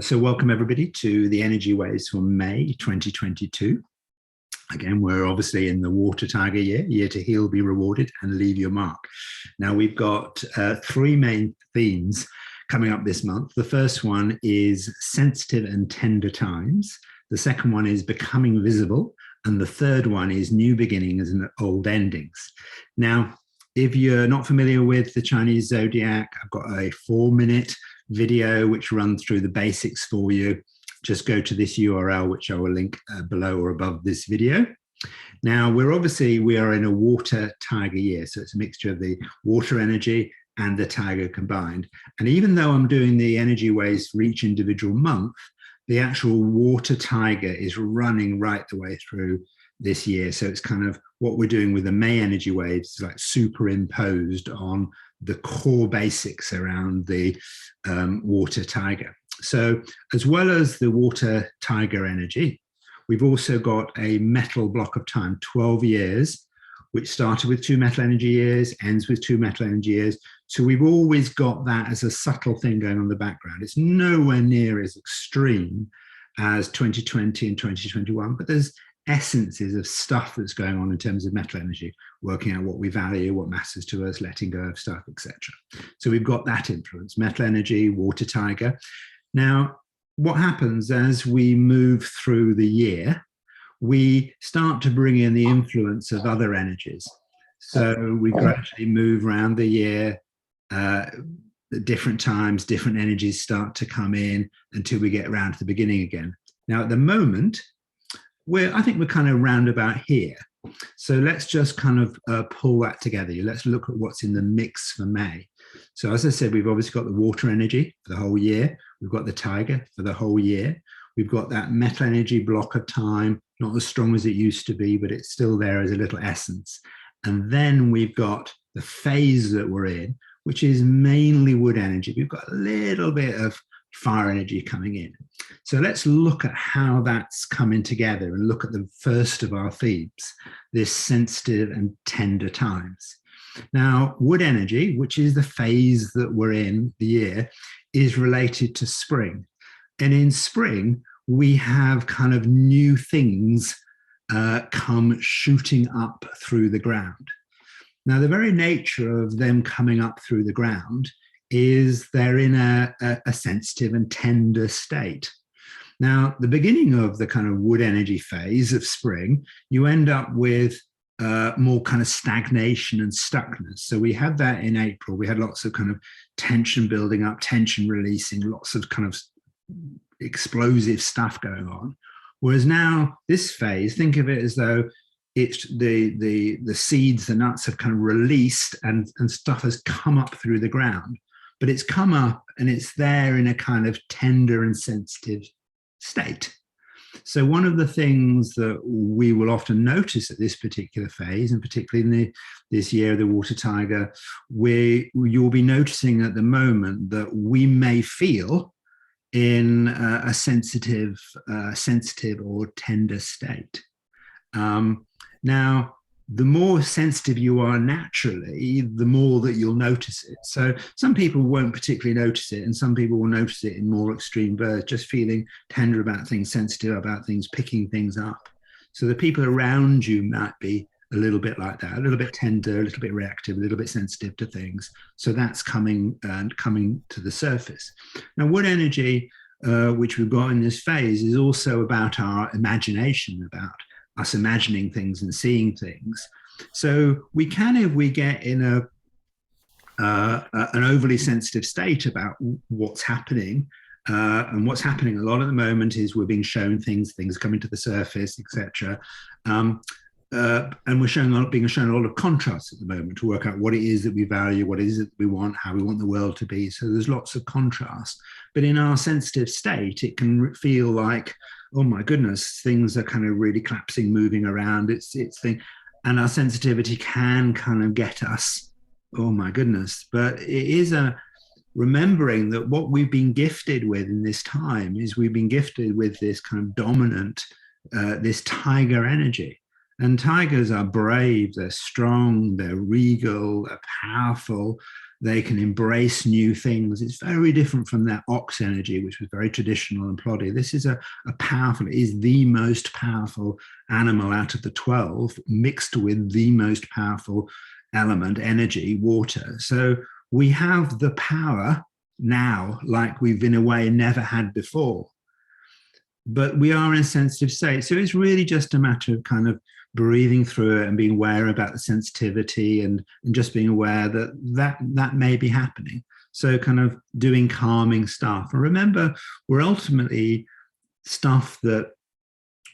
So welcome everybody to the Energy Waves for May 2022. Again, we're obviously in the Water Tiger year to heal, be rewarded, and leave your mark. Now we've got three main themes coming up this month. The first one is sensitive and tender times. The second one is becoming visible. And the third one is new beginnings and old endings. Now, if you're not familiar with the Chinese zodiac, I've got a 4-minute video which runs through the basics for you. Just go to this URL, which I will link below or above this video. Now, we are in a water tiger year, so it's a mixture of the water energy and the tiger combined. And even though I'm doing the energy waves for each individual month, the actual water tiger is running right the way through this year. So it's kind of what we're doing with the May energy waves, like superimposed on the core basics around the water tiger. So as well as the water tiger energy, we've also got a metal block of time, 12 years, which started with 2 metal energy years, ends with 2 metal energy years. So we've always got that as a subtle thing going on in the background. It's nowhere near as extreme as 2020 and 2021, but there's essences of stuff that's going on in terms of metal energy, working out what we value, what matters to us, letting go of stuff, etc. So we've got that influence, metal energy, water tiger. Now, what happens as we move through the year, we start to bring in the influence of other energies. So we gradually move around the year, at different times, different energies start to come in until we get around to the beginning again. Now, at the moment, I think we're kind of round about here. So let's just kind of pull that together. Let's look at what's in the mix for May. So as I said, we've obviously got the water energy for the whole year. We've got the tiger for the whole year. We've got that metal energy block of time, not as strong as it used to be, but it's still there as a little essence. And then we've got the phase that we're in, which is mainly wood energy. We've got a little bit of fire energy coming in. So let's look at how that's coming together and look at the first of our themes, this sensitive and tender times. Now, wood energy, which is the phase that we're in the year, is related to spring. And in spring, we have kind of new things come shooting up through the ground. Now, the very nature of them coming up through the ground is they're in a sensitive and tender state. Now, the beginning of the kind of wood energy phase of spring, you end up with more kind of stagnation and stuckness. So we had that in April. We had lots of kind of tension building up, tension releasing, lots of kind of explosive stuff going on. Whereas now this phase, think of it as though it's the seeds, the nuts have kind of released and stuff has come up through the ground. But it's come up and it's there in a kind of tender and sensitive state. So one of the things that we will often notice at this particular phase, and particularly in this year of the water tiger, where you'll be noticing at the moment that we may feel in a sensitive or tender state. Now, the more sensitive you are naturally, the more that you'll notice it. So some people won't particularly notice it, and some people will notice it in more extreme bursts, just feeling tender about things, sensitive about things, picking things up. So the people around you might be a little bit like that, a little bit tender, a little bit reactive, a little bit sensitive to things. So that's coming to the surface. Now, wood energy, which we've got in this phase, is also about our imagination, about us imagining things and seeing things. So we can, if we get in an overly sensitive state about what's happening, and what's happening a lot at the moment is we're being shown things coming to the surface, etc. And we're being shown a lot of contrasts at the moment to work out what it is that we value, what it is that we want, how we want the world to be. So there's lots of contrast. But in our sensitive state, it can feel like, oh my goodness, things are kind of really collapsing, moving around. It's thing, and our sensitivity can kind of get us, oh my goodness. But it is remembering that what we've been gifted with in this time is we've been gifted with this kind of dominant, this tiger energy. And tigers are brave, they're strong, they're regal, they're powerful, They can embrace new things. It's very different from that ox energy, which was very traditional and ploddy. This is a powerful, it is the most powerful animal out of the 12, mixed with the most powerful element, energy, water. So we have the power now, like we've in a way never had before. But we are in a sensitive state. So it's really just a matter of kind of breathing through it and being aware about the sensitivity and just being aware that may be happening. So kind of doing calming stuff. And remember, we're ultimately stuff that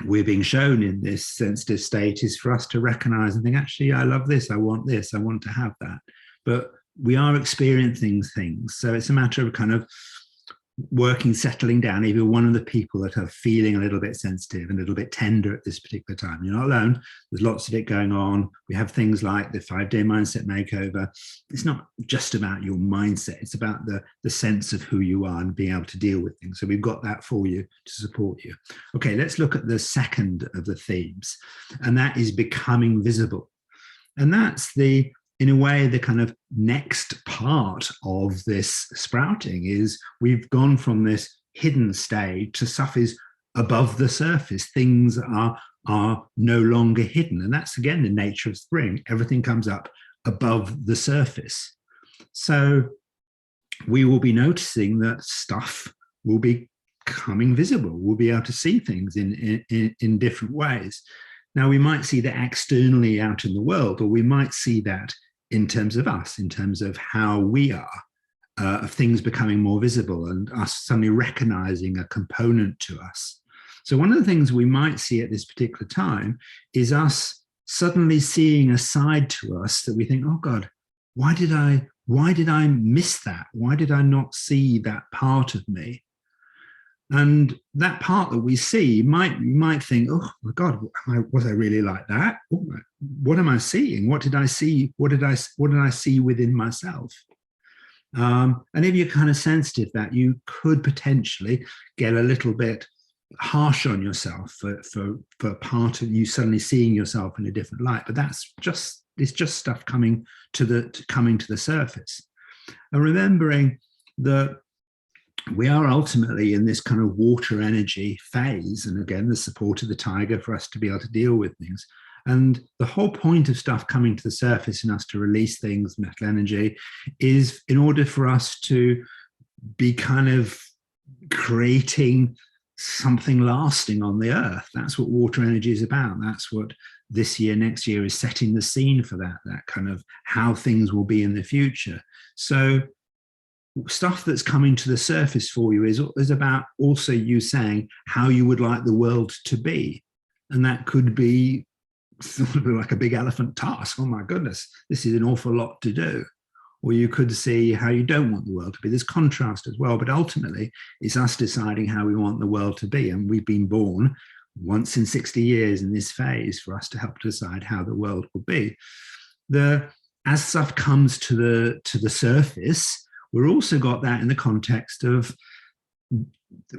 we're being shown in this sensitive state is for us to recognize and think, actually, I love this, I want to have that. But we are experiencing things. So it's a matter of kind of working, settling down. If you're one of the people that are feeling a little bit sensitive and a little bit tender at this particular time, you're not alone. There's lots of it going on. We have things like the 5-day mindset makeover. It's not just about your mindset. It's about the sense of who you are and being able to deal with things. So we've got that for you to support you. Okay, let's look at the second of the themes, and that is becoming visible. And that's in a way, the kind of next part of this sprouting is we've gone from this hidden stage to stuff is above the surface. Things are no longer hidden. And that's, again, the nature of spring. Everything comes up above the surface. So we will be noticing that stuff will be becoming visible. We'll be able to see things in different ways. Now, we might see that externally out in the world, or we might see that in terms of us, in terms of how we are, of things becoming more visible and us suddenly recognizing a component to us. So one of the things we might see at this particular time is us suddenly seeing a side to us that we think, oh God, why did I miss that? Why did I not see that part of me? And that part that we see might think, oh my God, was I really like that? Oh, what am I seeing? What did I see? What did I see within myself? And if you're kind of sensitive, that you could potentially get a little bit harsh on yourself for part of you suddenly seeing yourself in a different light. But it's just stuff coming to the surface. And remembering that we are ultimately in this kind of water energy phase. And again, the support of the tiger for us to be able to deal with things. And the whole point of stuff coming to the surface and us to release things, metal energy, is in order for us to be kind of creating something lasting on the earth. That's what water energy is about. That's what this year, next year is setting the scene for that kind of how things will be in the future. So stuff that's coming to the surface for you is about also you saying how you would like the world to be. And that could be sort of like a big elephant task. Oh my goodness, this is an awful lot to do. Or you could see how you don't want the world to be. There's contrast as well, but ultimately it's us deciding how we want the world to be. And we've been born once in 60 years in this phase for us to help decide how the world will be. As stuff comes to the surface, we've also got that in the context of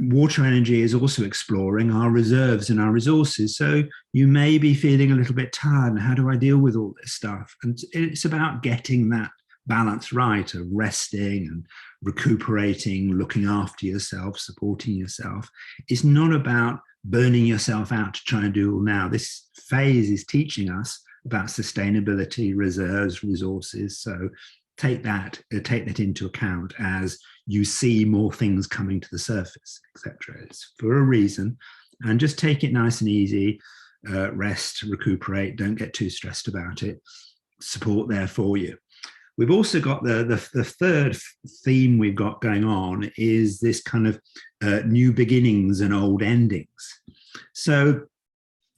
water energy is also exploring our reserves and our resources. So you may be feeling a little bit tired. And how do I deal with all this stuff? And it's about getting that balance right of resting and recuperating, looking after yourself, supporting yourself. It's not about burning yourself out to try and do all now. This phase is teaching us about sustainability, reserves, resources. So take that into account as you see more things coming to the surface, etc. It's for a reason, and just take it nice and easy. Rest, recuperate. Don't get too stressed about it. Support there for you. We've also got the third theme we've got going on is this kind of new beginnings and old endings. So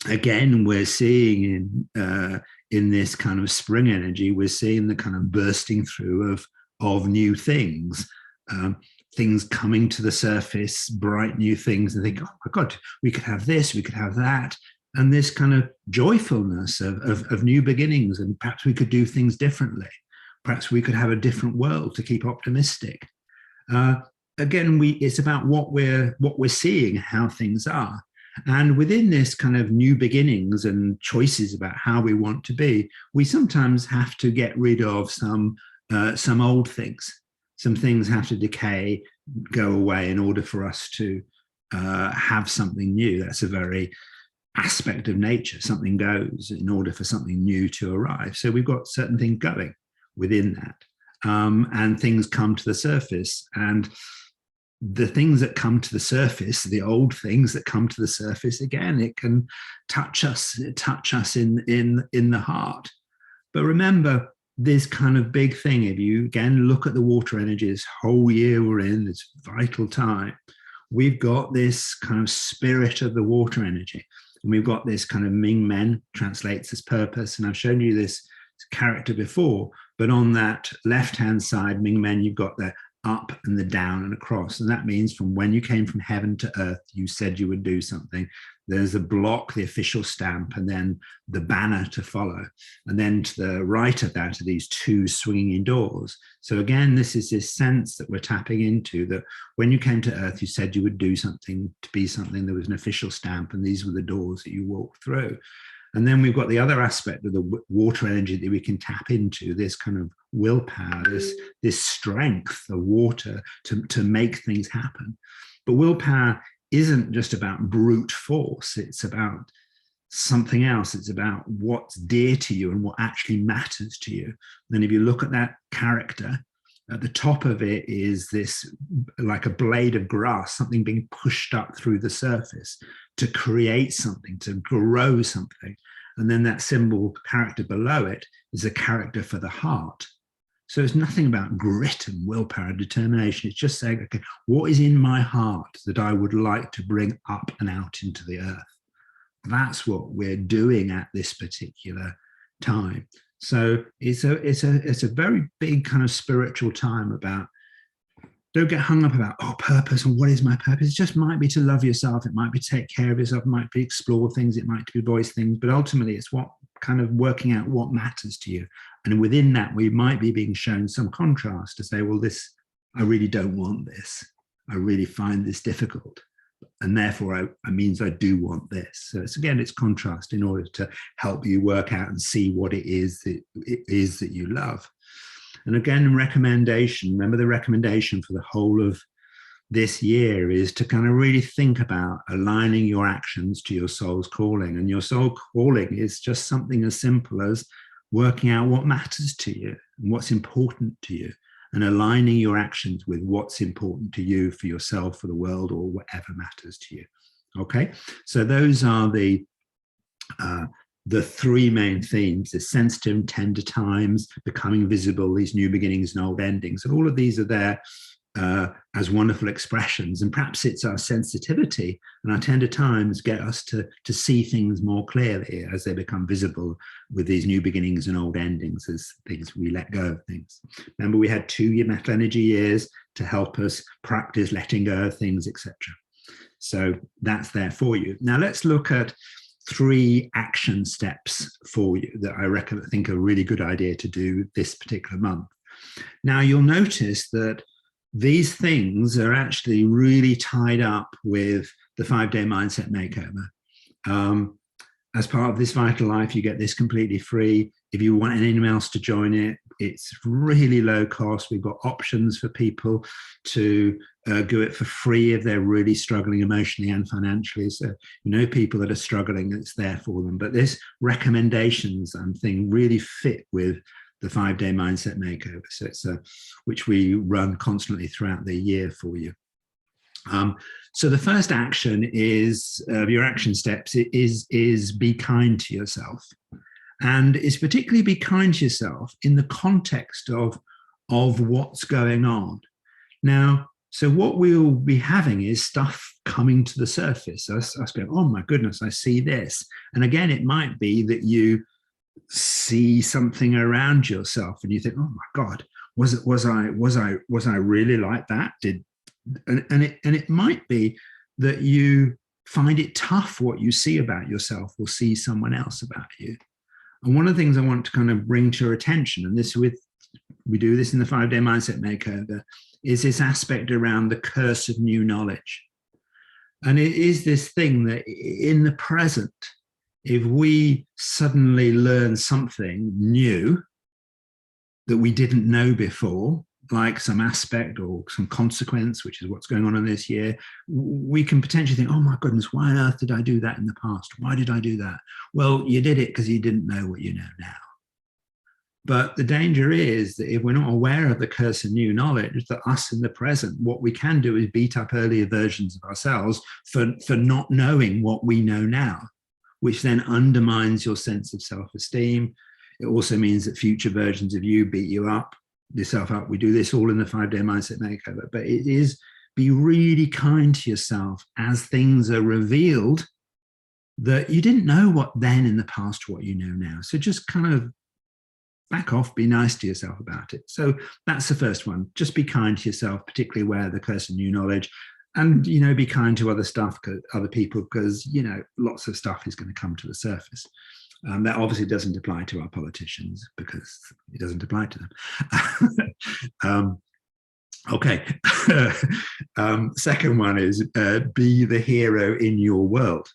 again, we're seeing in this kind of spring energy, we're seeing the kind of bursting through of new things, things coming to the surface, bright new things, and think, oh my God, we could have this, we could have that. And this kind of joyfulness of new beginnings, and perhaps we could do things differently. Perhaps we could have a different world to keep optimistic. Again, it's about what we're seeing, how things are. And within this kind of new beginnings and choices about how we want to be, we sometimes have to get rid of some some old things. Some things have to decay, go away in order for us to have something new. That's a very aspect of nature. Something goes in order for something new to arrive. So we've got certain things going within that. And things come to the surface. And the things that come to the surface, the old things that come to the surface, again, it can touch us in the heart. But remember, this kind of big thing, if you again look at the water energy, this whole year we're in, this vital time, we've got this kind of spirit of the water energy. And we've got this kind of Ming Men, translates as purpose. And I've shown you this character before, but on that left-hand side, Ming Men, you've got the up and the down and across. And that means from when you came from heaven to earth, you said you would do something. There's a block, the official stamp, and then the banner to follow. And then to the right of that are these two swinging doors. So again, this is this sense that we're tapping into, that when you came to earth, you said you would do something, to be something. There was an official stamp, and these were the doors that you walked through. And then we've got the other aspect of the water energy that we can tap into, this kind of willpower, this strength of water to make things happen. But willpower isn't just about brute force. It's about something else. It's about what's dear to you and what actually matters to you. And if you look at that character, at the top of it is this, like a blade of grass, something being pushed up through the surface to create something, to grow something. And then that symbol character below it is a character for the heart. So it's nothing about grit and willpower and determination. It's just saying, okay, what is in my heart that I would like to bring up and out into the earth? That's what we're doing at this particular time. So it's a very big kind of spiritual time about, don't get hung up about, oh, purpose and what is my purpose. It just might be to love yourself. It might be to take care of yourself. It might be explore things. It might be voice things. But ultimately, it's what kind of working out what matters to you. And within that, we might be being shown some contrast to say, well, this, I really don't want this. I really find this difficult. And therefore, it means I do want this. So it's, again, it's contrast in order to help you work out and see what it is that you love. And again, recommendation, remember the recommendation for the whole of this year is to kind of really think about aligning your actions to your soul's calling. And your soul calling is just something as simple as working out what matters to you and what's important to you, and aligning your actions with what's important to you for yourself, for the world, or whatever matters to you. Okay, so those are the three main themes: the sensitive and tender times, becoming visible, these new beginnings and old endings. And all of these are there as wonderful expressions. And perhaps it's our sensitivity and our tender times get us to see things more clearly as they become visible with these new beginnings and old endings, as things we let go of things. Remember, we had 2 metal energy years to help us practice letting go of things, etc. So that's there for you. Now let's look at 3 action steps for you that I think are a really good idea to do this particular month. Now you'll notice that these things are actually really tied up with the 5-day mindset makeover. As part of this Vital Life, you get this completely free. If you want anyone else to join it, it's really low cost. We've got options for people to do it for free if they're really struggling emotionally and financially. So, people that are struggling, it's there for them. But this recommendations and thing really fit with the 5-day mindset makeover. So it's which we run constantly throughout the year for you. So the first action is your action steps is be kind to yourself, and it's particularly be kind to yourself in the context of what's going on now. So what we'll be having is stuff coming to the surface. Us going, oh my goodness, I see this. And again, it might be that you see something around yourself and you think, oh my God, was I really like that? And it might be that you find it tough what you see about yourself or see someone else about you. And one of the things I want to kind of bring to your attention, and we do this in the 5-day mindset makeover, is this aspect around the curse of new knowledge. And it is this thing that in the present, if we suddenly learn something new that we didn't know before, like some aspect or some consequence, which is what's going on in this year, we can potentially think, oh my goodness, why on earth did I do that in the past? Why did I do that? Well, you did it because you didn't know what you know now. But the danger is that if we're not aware of the curse of new knowledge, that us in the present, what we can do is beat up earlier versions of ourselves for not knowing what we know now, which then undermines your sense of self-esteem. It also means that future versions of you beat yourself up. We do this all in the 5-day mindset makeover, but it is be really kind to yourself as things are revealed that you didn't know what then in the past, what you know now. So just kind of back off, be nice to yourself about it. So that's the first one. Just be kind to yourself, particularly where the curse of new knowledge, and, you know, be kind to other people, because, you know, lots of stuff is going to come to the surface. That obviously doesn't apply to our politicians because it doesn't apply to them. Okay. Second one is be the hero in your world.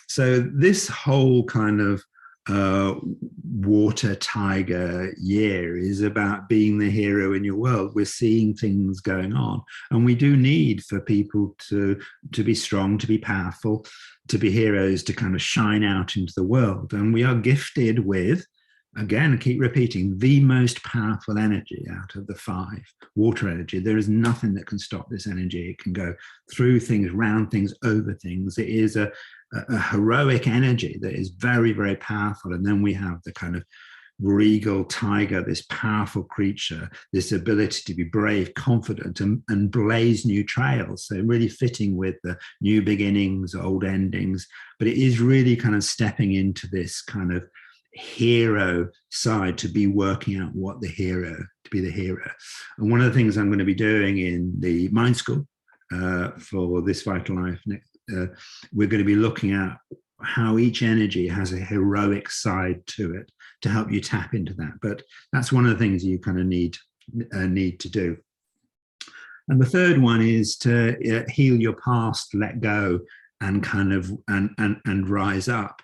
So this whole kind of water tiger year is about being the hero in your world. We're seeing things going on, and we do need for people to be strong, to be powerful, to be heroes, to kind of shine out into the world. And we are gifted with, again, I keep repeating, the most powerful energy out of the 5, water energy. There is nothing that can stop this energy. It can go through things, round things, over things. It is a heroic energy that is very, very powerful. And then we have the kind of regal tiger, this powerful creature, this ability to be brave, confident, and blaze new trails. So really fitting with the new beginnings, old endings. But it is really kind of stepping into this kind of hero side, to be working out what the hero, to be the hero. And one of the things I'm going to be doing in the Mind School for this Vital Life, we're going to be looking at how each energy has a heroic side to it to help you tap into that. But that's one of the things you kind of need to do. And the third one is to heal your past, let go, and kind of and rise up.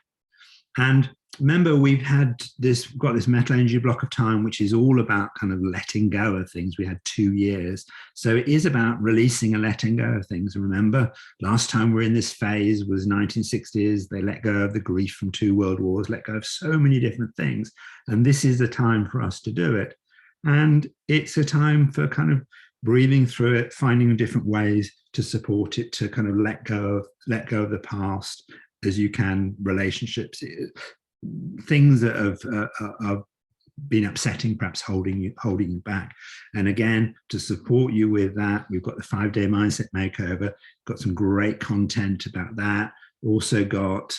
And remember, we've got this metal energy block of time, which is all about kind of letting go of things. We had 2 years. So it is about releasing and letting go of things. And remember, last time we're in this phase was 1960s. They let go of the grief from 2 world wars, let go of so many different things. And this is the time for us to do it. And it's a time for kind of breathing through it, finding different ways to support it, to kind of let go of the past as you can, relationships, things that have been upsetting, perhaps holding you back. And again, to support you with that, we've got the 5-day mindset makeover, got some great content about that. Also got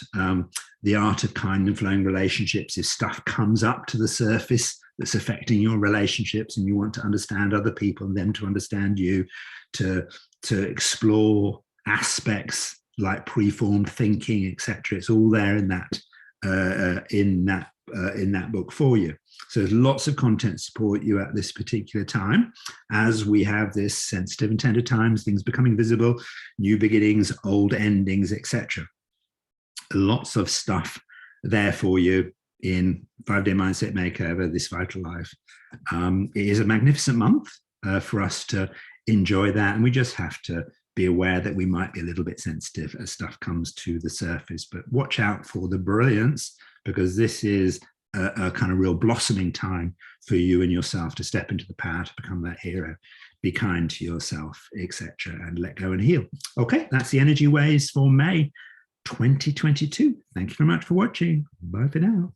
the art of kind and flowing relationships. If stuff comes up to the surface that's affecting your relationships and you want to understand other people and them to understand you, to explore aspects like preformed thinking, etc. It's all there in that book for you. So there's lots of content to support you at this particular time, as we have this sensitive and tender times, things becoming visible, new beginnings, old endings, etc. Lots of stuff there for you in 5-day mindset makeover, this Vital Life. It is a magnificent month for us to enjoy that, and we just have to be aware that we might be a little bit sensitive as stuff comes to the surface. But watch out for the brilliance, because this is a kind of real blossoming time for you and yourself to step into the power to become that hero. Be kind to yourself, etc., and let go and heal. Okay, that's the energy waves for May 2022. Thank you very much for watching. Bye for now.